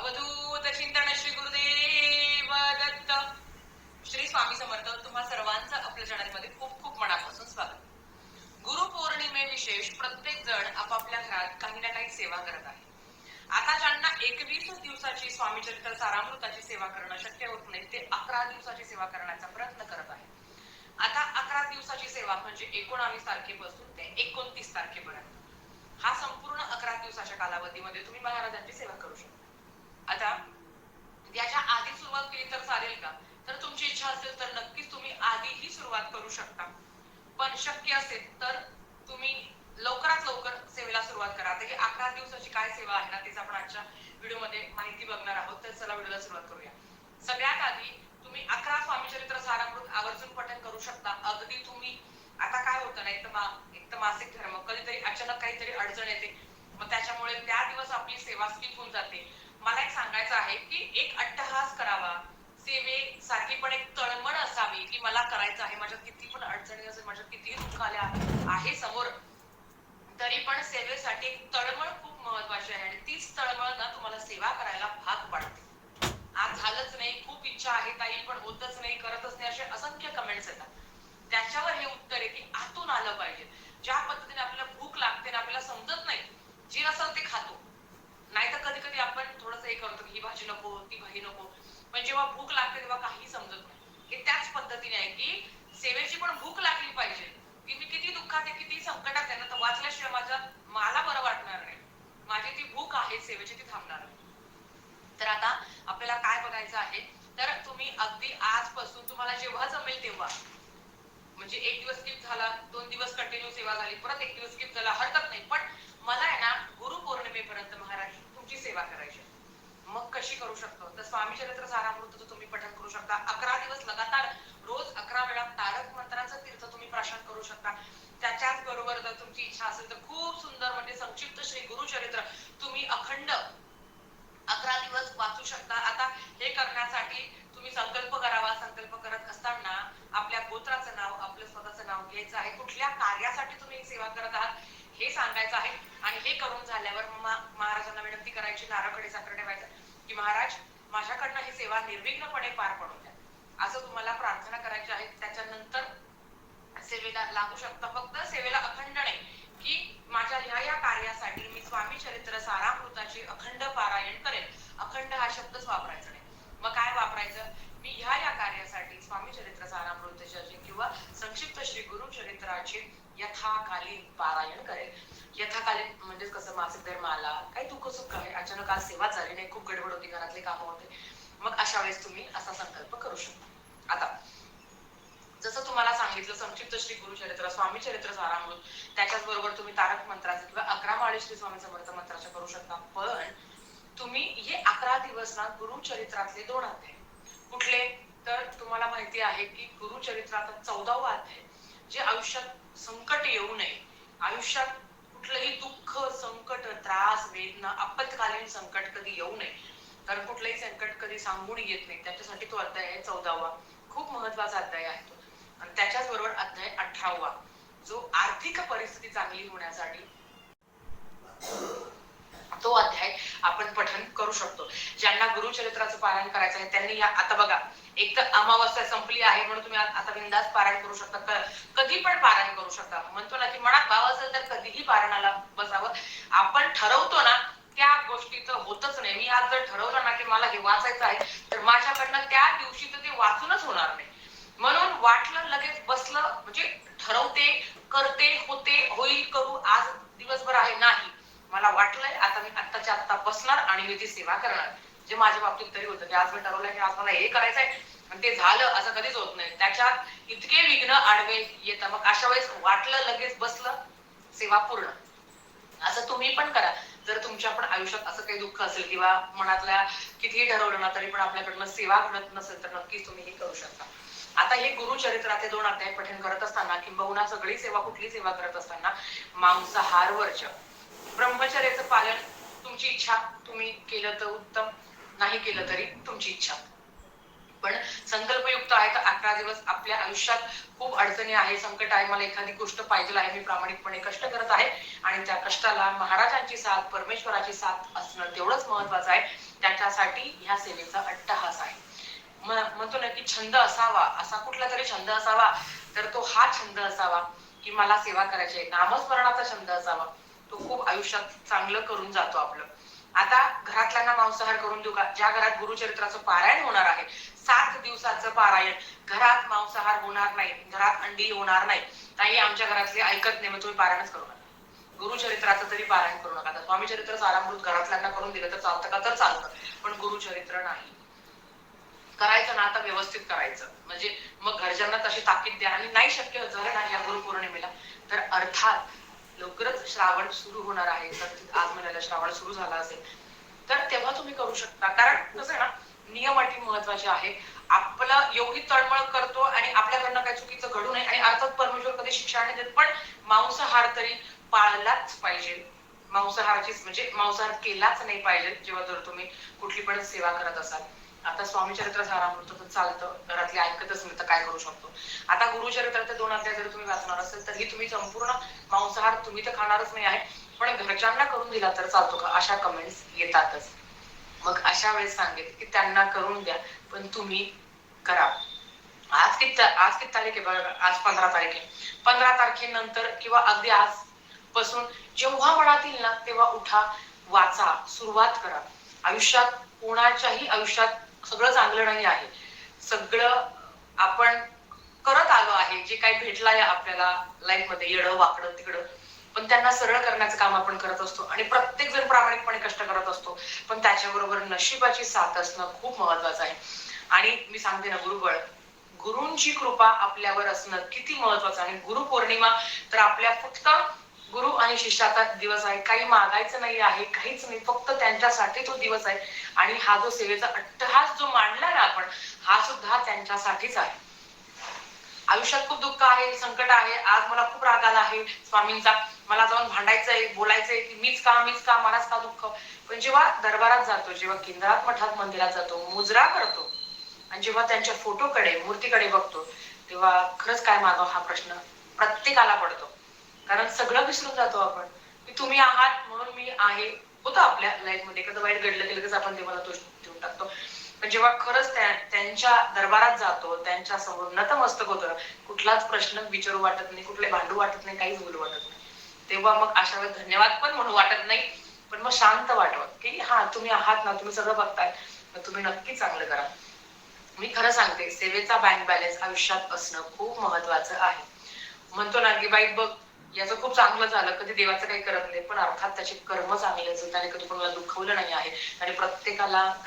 अवधूत चिंतन श्री गुरुदेव दत्त. श्री स्वामी समर्थ. तुम्हा सर्वांचं आपल्या चॅनलमध्ये खूप खूप मनापासून स्वागत. गुरुपौर्णिमे विशेष प्रत्येक जण आपापल्या घरात काही ना काही सेवा करत आहे. आता ज्यांना 21 दिवसाची स्वामी चरित्र सारामृताची सेवा करणं शक्य होत नाही ते 11 दिवसाची सेवा करण्याचा प्रयत्न करत आहे. आता 11 दिवसाची सेवा म्हणजे 19 तारखेपासून ते 29 तारखेपर्यंत हा संपूर्ण 11 दिवसाच्या कालावधीमध्ये तुम्ही महाराजांची सेवा करू शकता. आता याच्या आधी सुरुवात केली तर चालेल का? तर तुमची इच्छा असेल तर नक्कीच तुम्ही आधीही सुरुवात करू शकता, पण शक्य असेल तर तुम्ही लवकरात लवकर सेवेला सुरुवात करा. आता ही 11 दिवसाची काय सेवा आहे ना तेच आपण आजच्या व्हिडिओमध्ये माहिती बघणार आहोत. तर चला व्हिडिओला सुरुवात करूया. सगळ्यात आधी तुम्ही 11 स्वामी चरित्र सारामृत आवर्जून पठण करू शकता. अगदी तुम्ही आता काय होतं ना, एक तर मासिक धर्म, कधीतरी अचानक काहीतरी अडचण येते, मग त्याच्यामुळे त्या दिवस आपली सेवा स्किप होऊन जाते. मला एक सांगायचं आहे की एक अट्टहास करावा, सेवेसाठी पण एक तळमळ असावी की मला करायचं आहे. माझ्यात किती पण अडचणी असेल, माझ्यात कितीही दुःख आल्या आहे समोर, तरी पण सेवेसाठी एक तळमळ खूप महत्वाची आहे आणि तीच तळमळ ना तुम्हाला सेवा करायला भाग पाडते. आज झालंच नाही, खूप इच्छा आहे ताई पण होतच नाही, करतच नाही, असे असंख्य कमेंट्स येतात. त्याच्यावर हे उत्तर आहे की आतून आलं पाहिजे. ज्या पद्धतीने आपल्याला भूक लागते ना, आपल्याला समजत नाही, जे असेल ते खातो. नाही तर कधी कधी आपण थोडंसं हे करतो की ही भाजी नको, ती भाजी नको, पण जेव्हा भूक लागते तेव्हा काही समजत नाही. हे त्याच पद्धतीने आहे की सेवेची पण भूक लागली पाहिजे की मी किती दुःखात आहे, किती संकटात आहे ना, तर वाचल्याशिवाय मला बरं वाटणार नाही. माझी ती भूक आहे सेवेची, ती थांबणार नाही. तर आता आपल्याला काय बघायचं आहे, तर तुम्ही अगदी आजपासून तुम्हाला जेव्हा जमेल तेव्हा, म्हणजे एक दिवस स्किप झाला, 2 दिवस कंटिन्यू सेवा झाली, परत एक दिवस स्किप झाला, हरकत नाही, पण मला आहे ना गुरुपौर्णिमेपर्यंत महाराज तुमची सेवा करायची. मग कशी करू शकतो? तर स्वामी चरित्र सारामृतचं तुम्ही पठण करू शकता. 11 दिवस लगातार रोज 11 वेळा तारक मंत्राचं तीर्थ तुम्ही प्राशन करू शकता. त्याच्याच बरोबर जर तुमची इच्छा असेल तर खूप सुंदर म्हणजे संक्षिप्त श्री गुरुचरित्र तुम्ही अखंड 11 दिवस वाचू शकता. आता हे करण्यासाठी तुम्ही संकल्प करावा. संकल्प करत असताना आपल्या गोत्राचं नाव, आपलं स्वतःचं नाव घ्यायचं आहे. कुठल्या कार्यासाठी तुम्ही सेवा करत आहात हे सांगायचं आहे. आणि हे करून झाल्यावर महाराजांना विनंती करायची, नारळकडे साखर ठेवायचं की महाराज माझ्याकडनं ही सेवा निर्विघ्नपणे पार पडू द्या, असं तुम्हाला प्रार्थना करायची आहे. त्याच्यानंतर सेवेला लागू शकता. फक्त सेवेला अखंड नाही की माझ्या ह्या कार्यासाठी मी स्वामी चरित्र सारामृताचे अखंड पारायण करेन. अखंड हा शब्दच वापरायचा नाही. मग काय वापरायचं? मी ह्या कार्यासाठी स्वामी चरित्र सारामृताचे किंवा संक्षिप्त श्री गुरुचरित्राचे यथाकालीन पारायण करेल. यथाकालीन म्हणजे कसं, मासिक धर्म आला, काही दुःख सुख आहे, अचानक आज सेवा झाली नाही, खूप गडबड होती, घरातले काम होते, मग अशा वेळेस तुम्ही असा संकल्प करू शकता. आता जसं तुम्हाला सांगितलं संक्षिप्त श्री गुरुचरित्र स्वामी चरित्र सारामृत, त्याच्याच बरोबर तुम्ही तारक मंत्राचे किंवा 11 माळी श्री स्वामी समर्थ मंत्राचे करू शकता. पण तुम्ही हे 11 दिवस ना गुरुचरित्रातले 2 अध्याय कुठले, तर तुम्हाला माहिती आहे की गुरुचरित्राचा 14वा अध्याय, जे आयुष्यात संकट येऊ नये, आयुष्यात कुठलंही दुःख, संकट, त्रास, वेदना, आपत्कालीन संकट कधी येऊ नये, तर कुठलंही संकट कधी सांगून येत नाही, त्याच्यासाठी तो अध्याय आहे 14वा. खूप महत्वाचा अध्याय आहे तो. आणि त्याच्याच बरोबर अध्याय 18वा, जो आर्थिक परिस्थिती चांगली होण्यासाठी, तो अध्याय आपण पठन करू शकतो. ज्यांना गुरुचरित्राचं पारायण करायचं आहे त्यांनी आता बघा, एक तर अमावस्या संपली आहे म्हणून तुम्ही आता बिनधास्त पारायण करू शकता, कधी पण पारायण करू शकता. म्हणतो ना की मनात भाव असेल तर कधीही पारायणाला बसावं. आपण ठरवतो ना त्या गोष्टी तर होतच नाही. मी आज जर ठरवलं ना की मला हे वाचायचं आहे, तर माझ्याकडनं त्या दिवशी तर ते वाचूनच होणार नाही. म्हणून वाटलं लगेच बसलं म्हणजे ठरवते, करते, होते, होईल, करू, आज दिवसभर आहे नाही, मला वाटलंय आता मी आत्ताच्या आत्ता बसणार आणि मी ती सेवा करणार. जे माझ्या बाबतीत तरी होतं की आज मी ठरवलंय की आज मला हे करायचंय आणि ते झालं, असं कधीच होत नाही. त्याच्यात इतके विघ्न आडवे येतात. मग अशा वेळेस वाटलं लगेच बसलं, सेवा पूर्ण. असं तुम्ही पण करा. जर तुमच्या पण आयुष्यात असं काही दुःख असेल किंवा मनातल्या कितीही ठरवलं ना तरी पण आपल्याकडनं सेवा घडत नसेल तर नक्कीच तुम्ही हे करू शकता. आता हे गुरुचरित्राचे 2 अध्याय पठण करत असताना किंबहुना सगळी सेवा, कुठली सेवा करत असताना मांसाहार वर्ज, ब्रह्मचर्याचं पालन, तुमची इच्छा, तुम्ही केलं तर उत्तम, नाही केलं तरी तुमची इच्छा. पण संकल्पयुक्त आहे तर 11 दिवस आपल्या आयुष्यात खूप अडचणी आहे, संकट आहे, मला एखादी गोष्ट पाहिजे आहे, मी प्रामाणिकपणे कष्ट करत आहे आणि त्या कष्टाला महाराजांची साथ, परमेश्वराची साथ असणं तेवढंच महत्वाचं आहे. त्या त्याच्यासाठी ह्या सेवेचा अट्टहास आहे. म्हणतो ना की छंद असावा, असा कुठला तरी छंद असावा, तर तो हा छंद असावा की मला सेवा करायची आहे. नामस्मरणाचा छंद असावा, तो खूप आयुष्यात चांगलं करून जातो आपलं. आता घरातल्यांना मांसाहार करून देऊ का? ज्या घरात गुरुचरित्राचं पारायण होणार आहे, 7 दिवसाचं पारायण, घरात मांसाहार होणार नाही, घरात अंडी होणार नाही, ताई आमच्या घरातले ऐकत नाही, मग तुम्ही पारायणच करू नका. गुरुचरित्राचं तरी पारायण करू नका. स्वामी चरित्र सारामृत घरातल्यांना करून दिलं तर चालतं का? तर चालतं, पण गुरुचरित्र नाही करायचं ना. आता व्यवस्थित करायचं, म्हणजे मग घरच्यांना तशी ताकीद द्या. आणि नाही शक्य झालं ना या गुरुपौर्णिमेला, तर अर्थात लवकरच श्रावण सुरू होणार आहे. तर आज महिन्याला श्रावण सुरू झाला असेल तर तेव्हा तुम्ही करू शकता. कारण कसं आहे ना, नियम अटी महत्वाचे आहे. आपलं एवढी तळमळ करतो आणि आपल्याकडनं काही चुकीचं घडू नये, आणि अर्थात परमेश्वर कधी शिक्षा नाही देत, पण मांसाहार तरी पाळलाच पाहिजे. मांसाहाराचीच म्हणजे मांसाहार केलाच नाही पाहिजे जेव्हा जर तुम्ही कुठली पण सेवा करत असाल. आता स्वामी चरित्र सारामृत तर चालतं, घरातले ऐकतच नाही तर काय करू शकतो. आता गुरुचरित्राचे 2 अध्याय जर तुम्ही वाचणार असेल तर ही तुम्ही संपूर्ण मांसाहार तुम्ही तर खाणारच नाही आहे, पण घरच्यांना करून दिला तर चालतो का? अशा कमेंट्स येतातच. मग अशा वेळेस सांगेल की त्यांना करून द्या, पण तुम्ही करा. आज किती तारीख आहे बघा, आज 15 तारीख आहे. 15 तारखेनंतर किंवा अगदी आज पासून जेव्हा मनात येईल ना तेव्हा उठा, वाचा, सुरुवात करा. आयुष्यात कोणाच्याही आयुष्यात सगळं चांगलं नाही आहे. सगळं आपण करत आलो आहे, जे काही भेटलं आहे आपल्याला लाईफ मध्ये, येडं वाकडं तिकडं, पण त्यांना सरळ करण्याचं काम आपण करत असतो. आणि प्रत्येक जण प्रामाणिकपणे कष्ट करत असतो, पण त्याच्याबरोबर नशिबाची साथ असणं खूप महत्वाचं आहे. आणि मी सांगते ना, गुरूंची कृपा आपल्यावर असणं किती महत्वाचं. आणि गुरुपौर्णिमा तर आपल्या फक्त गुरु आणि शिष्याचा दिवस आहे. काही मागायचं नाही आहे, काहीच नाही, फक्त त्यांच्यासाठी तो दिवस आहे. आणि हा जो सेवेचा अट्टहास जो मांडला ना आपण, हा सुद्धा त्यांच्यासाठीच आहे. आयुष्यात खूप दुःख आहे, संकट आहे. आज मला खूप राग आला आहे स्वामींचा, मला जाऊन भांडायचंय, बोलायचंय की मीच का मलाच का दुःख. पण जेव्हा दरबारात जातो, जेव्हा केंद्रात मठात मंदिरात जातो, मुजरा करतो, आणि जेव्हा त्यांच्या फोटोकडे मूर्तीकडे बघतो, तेव्हा खरंच काय मागावं हा प्रश्न प्रत्येकाला पडतो. कारण सगळं विसरून जातो आपण की तुम्ही आहात म्हणून मी आहे. होतं आपल्या लाईफ मध्ये एखादं वाईट घडलं की लगेच आपण देवाला दोष देऊन टाकतो. पण जेव्हा खरंच त्यांच्या दरबारात जातो, त्यांच्या समोर नतमस्तक होतं, कुठलाच प्रश्न विचारू वाटत नाही, कुठले भांडू वाटत नाही, काहीच बोलू वाटत नाही, तेव्हा मग अशा वेळेस धन्यवाद पण म्हणू वाटत नाही, पण मग शांत वाटवं की हा तुम्ही आहात ना, तुम्ही सगळं बघताय, तर तुम्ही नक्की चांगलं करा. मी खरं सांगते, सेवेचा बँक बॅलन्स आयुष्यात असणं खूप महत्वाचं आहे. म्हणतो ना की बाई बघ, याचं खूप चांगलं झालं, कधी देवाचं काही करत नाही, पण अर्थात त्याचे कर्म चांगले असतात, त्याने कधी कोणाला दुखवलं नाही आहे. आणि प्रत्येकाला काही